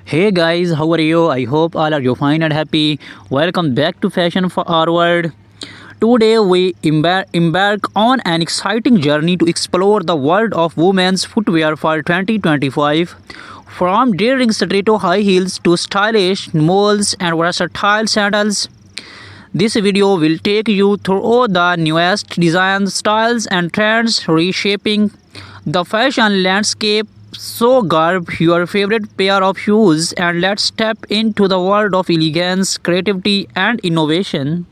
Hey guys, how are you? I hope all are you fine and happy. Welcome back to Fashion Forward. Today we embark on an exciting journey to explore the world of women's footwear for 2025. From daring stiletto high heels to stylish moles and versatile sandals, this video will take you through the newest designs, styles, and trends reshaping the fashion landscape. So, grab your favorite pair of shoes and let's step into the world of elegance, creativity, and innovation.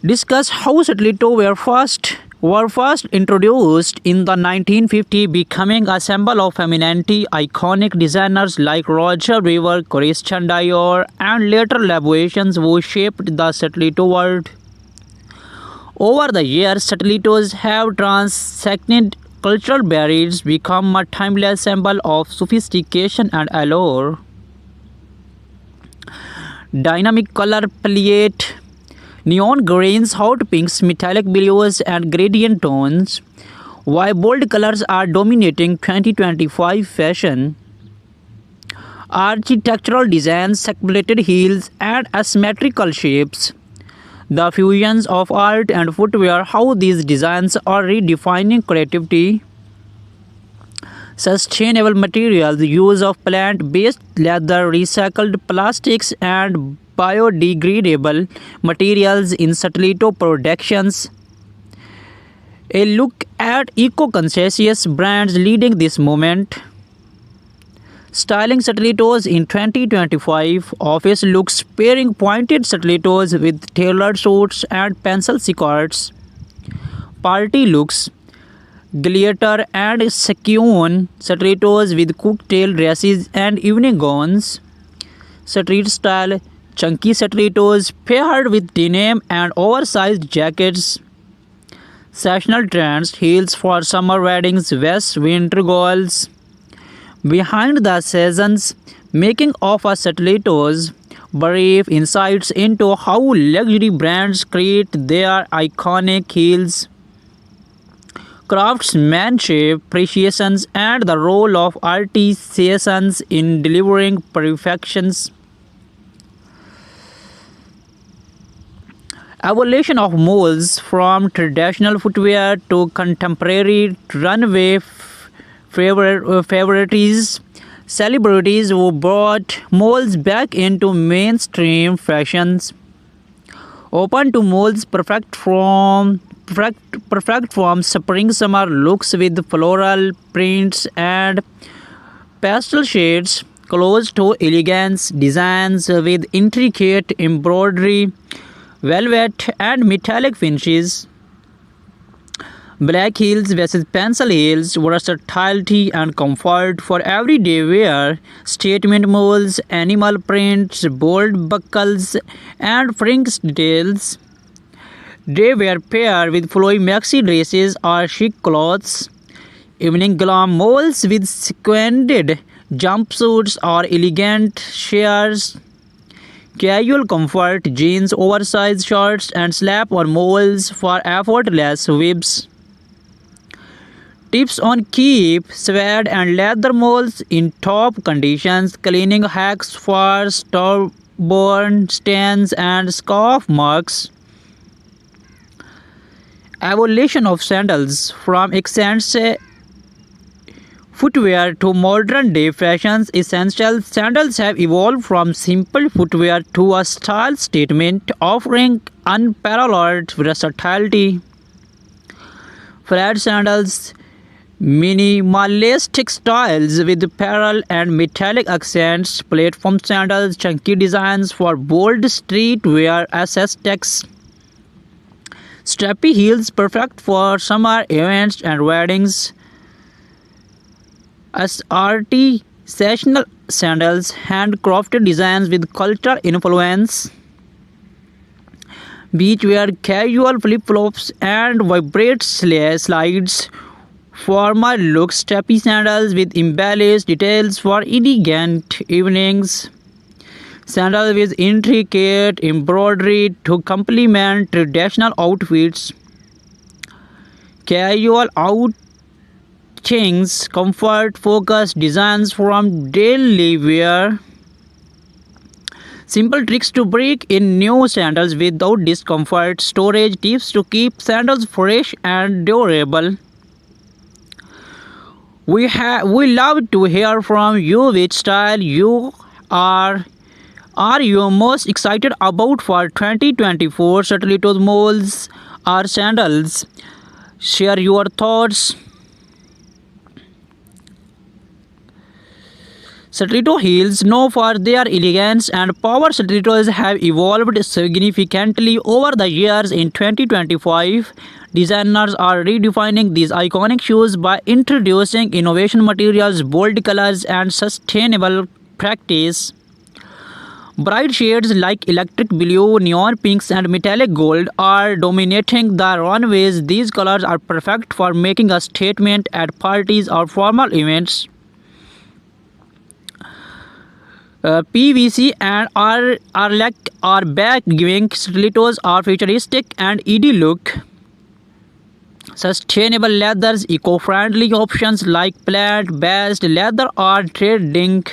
Discuss how stiletto were first introduced in the 1950s, becoming a symbol of femininity. Iconic designers like Roger Weaver, Christian Dior, and later Labuations who shaped the stiletto world. Over the years, stilettos have transcended cultural barriers, become a timeless symbol of sophistication and allure. Dynamic color palette, neon greens, hot pinks, metallic blues, and gradient tones. While bold colors are dominating 2025 fashion, architectural designs, separated heels, and asymmetrical shapes. The fusions of art and footwear, how these designs are redefining creativity. Sustainable materials, use of plant-based leather, recycled plastics, and biodegradable materials in stiletto productions. A look at eco-conscious brands leading this movement. Styling stilettos in 2025, office looks pairing pointed stilettos with tailored suits and pencil skirts. Party looks, glitter and sequin stilettos with cocktail dresses and evening gowns. Street style, chunky stilettos paired with denim and oversized jackets. Seasonal trends, heels for summer weddings, vests, winter goals. Behind the seasons, making of a stilettos, brief insights into how luxury brands create their iconic heels, craftsmanship, precisions, and the role of artisans in delivering perfections. Evolution of moles from traditional footwear to contemporary runway favorites, celebrities who brought moles back into mainstream fashions, open to moles perfect from spring summer looks with floral prints and pastel shades, close to elegance designs with intricate embroidery, velvet and metallic finishes. Black heels versus pencil heels, versatility and comfort for everyday wear, statement molds, animal prints, bold buckles, and fringe details. They were paired with flowy maxi dresses or chic clothes. Evening glam molds with sequined jumpsuits or elegant shears. Casual comfort, jeans, oversized shorts, and slap-on molds for effortless whips. Tips on keep suede and leather molds in top conditions, cleaning hacks for stubborn stains and scuff marks. Evolution of sandals, from accents footwear to modern day fashions essentials, sandals have evolved from simple footwear to a style statement offering unparalleled versatility. Flat sandals, minimalistic styles with pearl and metallic accents, platform sandals, chunky designs for bold streetwear aesthetics, strappy heels perfect for summer events and weddings, as artisanal sandals, handcrafted designs with cultural influence, beachwear, casual flip-flops, and vibrant slides. Formal looks, strappy sandals with embellished details for elegant evenings. Sandals with intricate embroidery to complement traditional outfits. Casual things, comfort-focused designs from daily wear. Simple tricks to break in new sandals without discomfort. Storage tips to keep sandals fresh and durable. We love to hear from you which style you are you most excited about for 2024 stilettos, molds or sandals. Share your thoughts. Stiletto heels, known for their elegance and power, stilettos have evolved significantly over the years. In 2025, designers are redefining these iconic shoes by introducing innovation materials, bold colors, and sustainable practice. Bright shades like electric blue, neon pinks, and metallic gold are dominating the runways. These colors are perfect for making a statement at parties or formal events. PVC and are back, giving stilettos a futuristic and ED look. Sustainable leathers, eco-friendly options like plant-based leather are trending.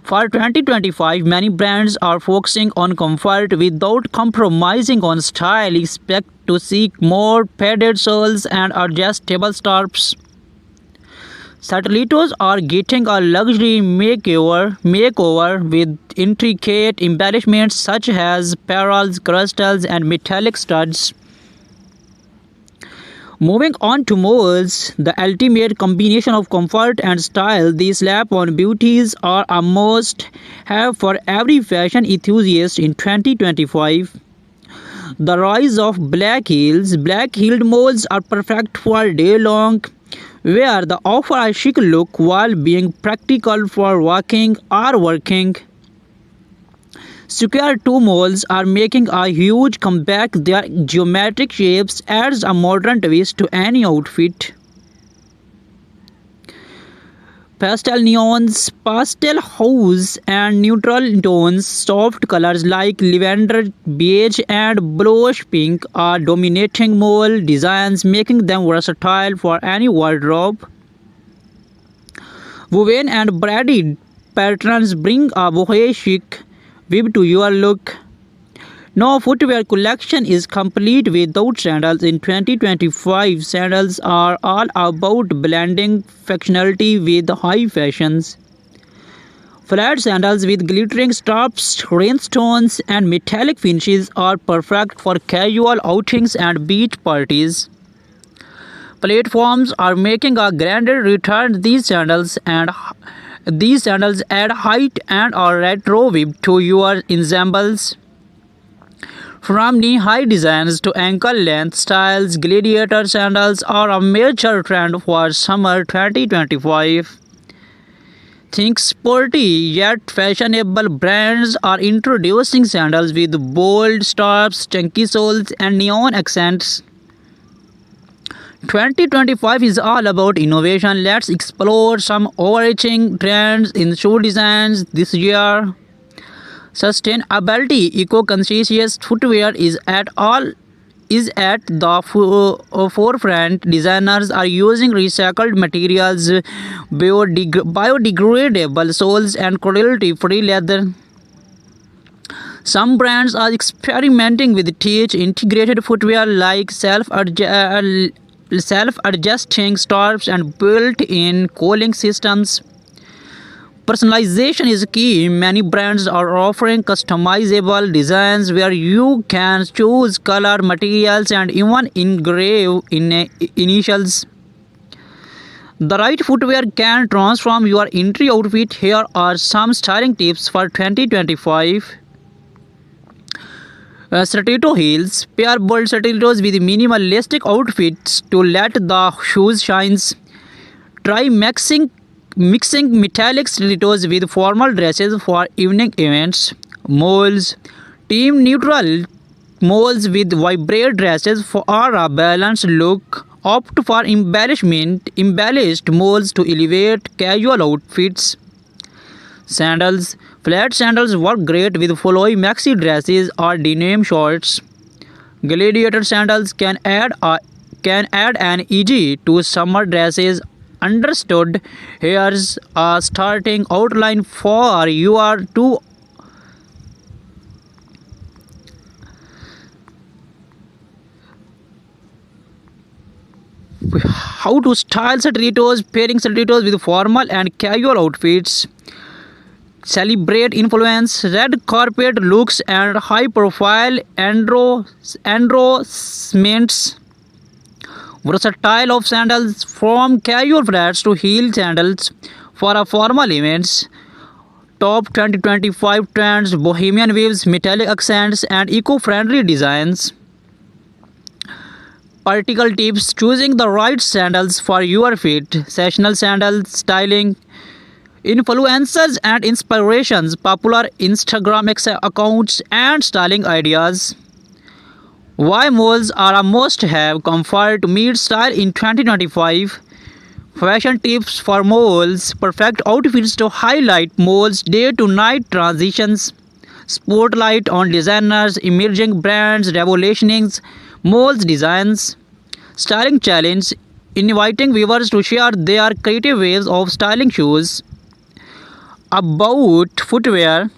For 2025, many brands are focusing on comfort without compromising on style. Expect to see more padded soles and adjustable straps. Stilettos are getting a luxury makeover with intricate embellishments such as pearls, crystals, and metallic studs. Moving on to molds, the ultimate combination of comfort and style. These slap-on beauties are a must-have for every fashion enthusiast in 2025. The rise of black heels. Black-heeled molds are perfect for day-long wear. They offer a chic look while being practical for walking or working. Square toe molds are making a huge comeback. Their geometric shapes adds a modern twist to any outfit. Pastel neons, pastel hues, and neutral tones, soft colors like lavender, beige, and bluish pink are dominating mole designs, making them versatile for any wardrobe. Woven and braided patterns bring a boho chic vibe to your look. No footwear collection is complete without sandals. In 2025, sandals are all about blending functionality with high fashions. Flat sandals with glittering straps, rhinestones, and metallic finishes are perfect for casual outings and beach parties. Platforms are making a grander return. These sandals add height and a retro vibe to your ensembles. From knee-high designs to ankle-length styles, gladiator sandals are a major trend for summer 2025. Think sporty yet fashionable brands are introducing sandals with bold straps, chunky soles, and neon accents. 2025 is all about innovation. Let's explore some overarching trends in shoe designs this year. Sustainability, eco-conscious footwear is at the forefront. Designers are using recycled materials, biodegradable soles, and cruelty-free leather. Some brands are experimenting with integrated footwear like self-adjusting straps and built-in cooling systems. Personalization is key. Many brands are offering customizable designs where you can choose color, materials, and even engrave initials. The right footwear can transform your entry outfit. Here are some styling tips for 2025. Stiletto heels. Pair bold stilettos with minimalistic outfits to let the shoes shine. Try mixing metallic stilettos with formal dresses for evening events. Moles. Team neutral moles with vibrant dresses for a balanced look. Opt for embellished moles to elevate casual outfits. Sandals. Flat sandals work great with flowy maxi dresses or denim shorts. Gladiator sandals can add a can add an easy to summer dresses. Understood. Here's a starting outline for your two. How to style stilettos, pairing stilettos with formal and casual outfits. Celebrate influence, red carpet looks, and high profile endorsements. Versatile of sandals from casual flats to heel sandals for a formal events. Top 2025 trends, bohemian waves, metallic accents, and eco-friendly designs. Practical tips, choosing the right sandals for your feet, sessional sandal styling, influencers and inspirations, popular Instagram accounts, and styling ideas. Why malls are a must have, comfort meets style in 2025. Fashion tips for malls, perfect outfits to highlight malls' day to night transitions. Spotlight on designers, emerging brands, revolutioning malls designs. Styling challenge, inviting viewers to share their creative ways of styling shoes. About footwear,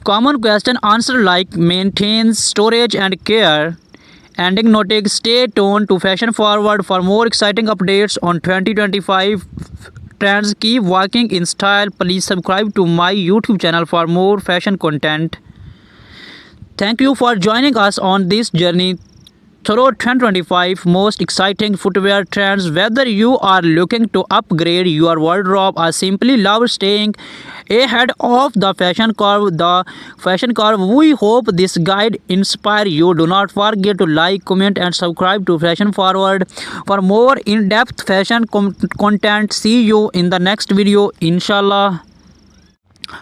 common question answer like maintains storage and care. Ending noting, stay tuned to Fashion Forward for more exciting updates on 2025 trends. Keep walking in style. Please subscribe to my YouTube channel for more fashion content. Thank you for joining us on this journey through 2025 most exciting footwear trends. Whether you are looking to upgrade your wardrobe or simply love staying ahead of the fashion curve, we hope this guide inspire you. Do not forget to like, comment, and subscribe to Fashion Forward for more in-depth fashion content. See you in the next video, inshallah.